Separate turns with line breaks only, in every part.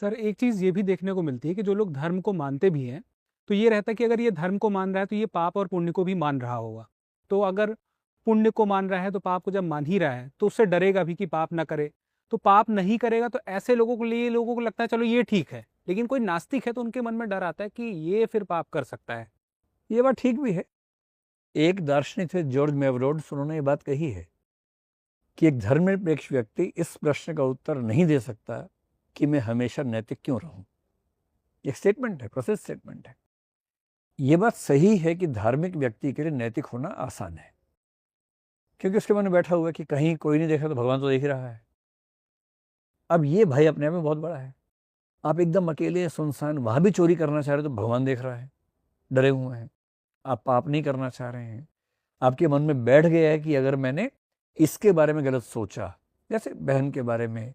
Sir, एक चीज़ ये भी देखने को मिलती है कि जो लोग धर्म को मानते भी हैं, तो ये रहता है कि अगर ये धर्म को मान रहा है, तो ये पाप और पुण्य को भी मान रहा होगा। तो अगर पुण्य को मान रहा है, तो पाप को जब मान ही रहा है, तो उससे डरेगा भी कि पाप ना करे। तो पाप नहीं करेगा, तो ऐसे लोगों को लगता है चलो ये ठीक है। लेकिन कोई नास्तिक है तो उनके मन में डर आता है कि ये फिर पाप कर सकता है।
ये बात ठीक भी है। एक दार्शनिक थे जॉर्ज मेवरोड्स, उन्होंने ये बात कही है कि एक धर्मनिरपेक्ष व्यक्ति इस प्रश्न का उत्तर नहीं दे सकता कि मैं हमेशा नैतिक क्यों रहूं। एक स्टेटमेंट है, प्रोसेस स्टेटमेंट है। ये बात सही है कि धार्मिक व्यक्ति के लिए नैतिक होना आसान है, क्योंकि उसके मन में बैठा हुआ है कि कहीं कोई नहीं देखा तो भगवान तो देख ही रहा है। अब ये भय अपने आप में बहुत बड़ा है। आप एकदम अकेले सुनसान वहां भी चोरी करना चाह रहे हो तो भगवान देख रहा है, डरे हुए हैं। आप पाप नहीं करना चाह रहे हैं, आपके मन में बैठ गया है कि अगर मैंने इसके बारे में गलत सोचा, जैसे बहन के बारे में,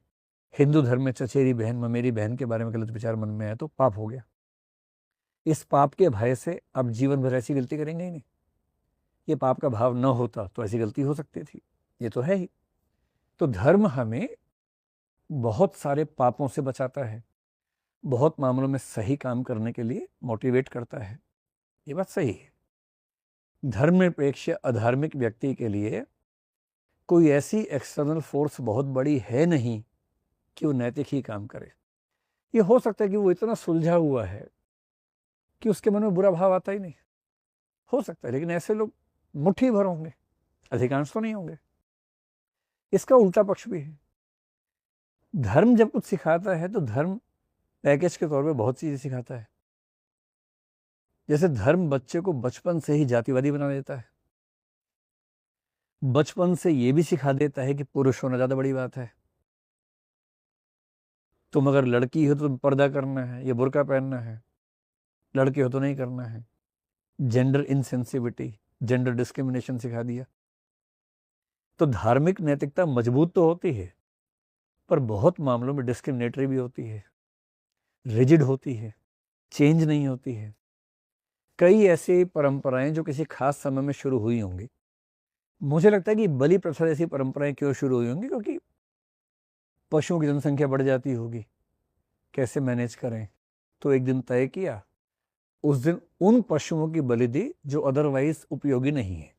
हिंदू धर्म में चचेरी बहन ममेरी बहन के बारे में गलत विचार मन में आया तो पाप हो गया। इस पाप के भय से आप जीवन भर ऐसी गलती करेंगे ही नहीं। ये पाप का भाव न होता तो ऐसी गलती हो सकती थी, ये तो है ही। तो धर्म हमें बहुत सारे पापों से बचाता है, बहुत मामलों में सही काम करने के लिए मोटिवेट करता है। ये बात सही है। धर्मनिरपेक्ष अधार्मिक व्यक्ति के लिए कोई ऐसी एक्सटर्नल फोर्स बहुत बड़ी है नहीं कि वो नैतिक ही काम करे। ये हो सकता है कि वो इतना सुलझा हुआ है कि उसके मन में बुरा भाव आता ही नहीं, हो सकता है। लेकिन ऐसे लोग मुट्ठी भर होंगे, अधिकांश तो नहीं होंगे। इसका उल्टा पक्ष भी है। धर्म जब कुछ सिखाता है तो धर्म पैकेज के तौर पे बहुत चीजें सिखाता है। जैसे धर्म बच्चे को बचपन से ही जातिवादी बना देता है, बचपन से ये भी सिखा देता है कि पुरुष होना ज्यादा बड़ी बात है। तुम अगर लड़की हो तो तुम पर्दा करना है, ये बुर्का पहनना है, लड़के हो तो नहीं करना है। जेंडर इनसेंसिविटी, जेंडर डिस्क्रिमिनेशन सिखा दिया। तो धार्मिक नैतिकता मजबूत तो होती है, पर बहुत मामलों में डिस्क्रिमिनेटरी भी होती है, रिजिड होती है, चेंज नहीं होती है। कई ऐसी परंपराएं जो किसी खास समय में शुरू हुई होंगी, मुझे लगता है कि बलि प्रथा जैसी परंपराएं क्यों शुरू हुई होंगी, क्योंकि पशुओं की जनसंख्या बढ़ जाती होगी, कैसे मैनेज करें। तो एक दिन तय किया, उस दिन उन पशुओं की बलि दी जो अदरवाइज उपयोगी नहीं है।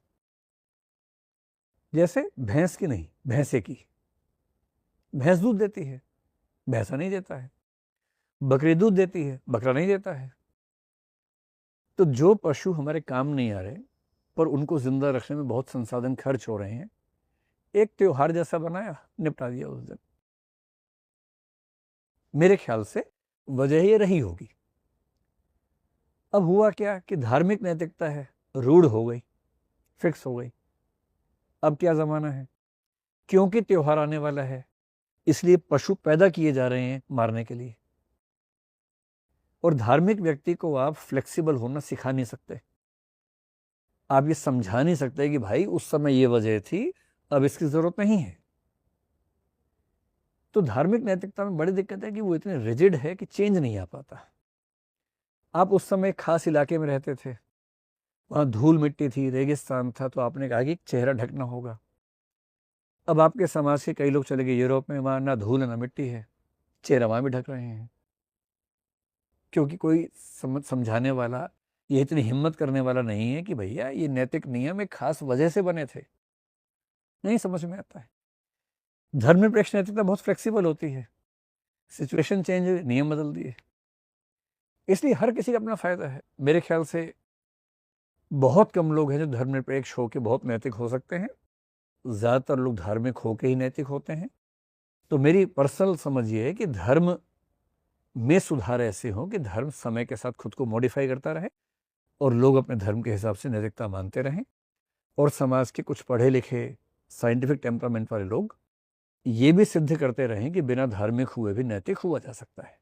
जैसे भैंस की नहीं, भैंसे की। भैंस दूध देती है, भैंसा नहीं देता है। बकरी दूध देती है, बकरा नहीं देता है। तो जो पशु हमारे काम नहीं आ रहे पर उनको जिंदा रखने में बहुत संसाधन खर्च हो रहे हैं, एक त्योहार जैसा बनाया, निपटा दिया उस दिन। मेरे ख्याल से वजह ये रही होगी। अब हुआ क्या कि धार्मिक नैतिकता है, रूढ़ हो गई, फिक्स हो गई। अब क्या जमाना है, क्योंकि त्योहार आने वाला है इसलिए पशु पैदा किए जा रहे हैं मारने के लिए। और धार्मिक व्यक्ति को आप फ्लेक्सिबल होना सिखा नहीं सकते। आप ये समझा नहीं सकते कि भाई उस समय ये वजह थी, अब इसकी जरूरत नहीं है। तो धार्मिक नैतिकता में बड़ी दिक्कत है कि वो इतने रिजिड है कि चेंज नहीं आ पाता। आप उस समय खास इलाके में रहते थे, वहां धूल मिट्टी थी, रेगिस्तान था, तो आपने कहा कि चेहरा ढकना होगा। अब आपके समाज के कई लोग चले गए यूरोप में, वहां ना धूल है ना मिट्टी है, चेहरा वहां भी ढक रहे हैं, क्योंकि कोई समझाने वाला, ये इतनी हिम्मत करने वाला नहीं है कि भैया ये नैतिक नियम एक खास वजह से बने थे। नहीं समझ में आता है। धर्मनिरपेक्ष नैतिकता बहुत फ्लेक्सिबल होती है, सिचुएशन चेंज हुई, नियम बदल दिए। इसलिए हर किसी का अपना फायदा है। मेरे ख्याल से बहुत कम लोग हैं जो धर्मनिरपेक्ष होकर बहुत नैतिक हो सकते हैं, ज्यादातर लोग धार्मिक होकर ही नैतिक होते हैं। तो मेरी पर्सनल समझ ये है कि धर्म में सुधार ऐसे हो कि धर्म समय के साथ खुद को मॉडिफाई करता रहे और लोग अपने धर्म के हिसाब से नैतिकता मानते रहें। और समाज के कुछ पढ़े लिखे साइंटिफिक टेम्परामेंट वाले लोग ये भी सिद्ध करते रहें कि बिना धार्मिक हुए भी नैतिक हुआ जा सकता है।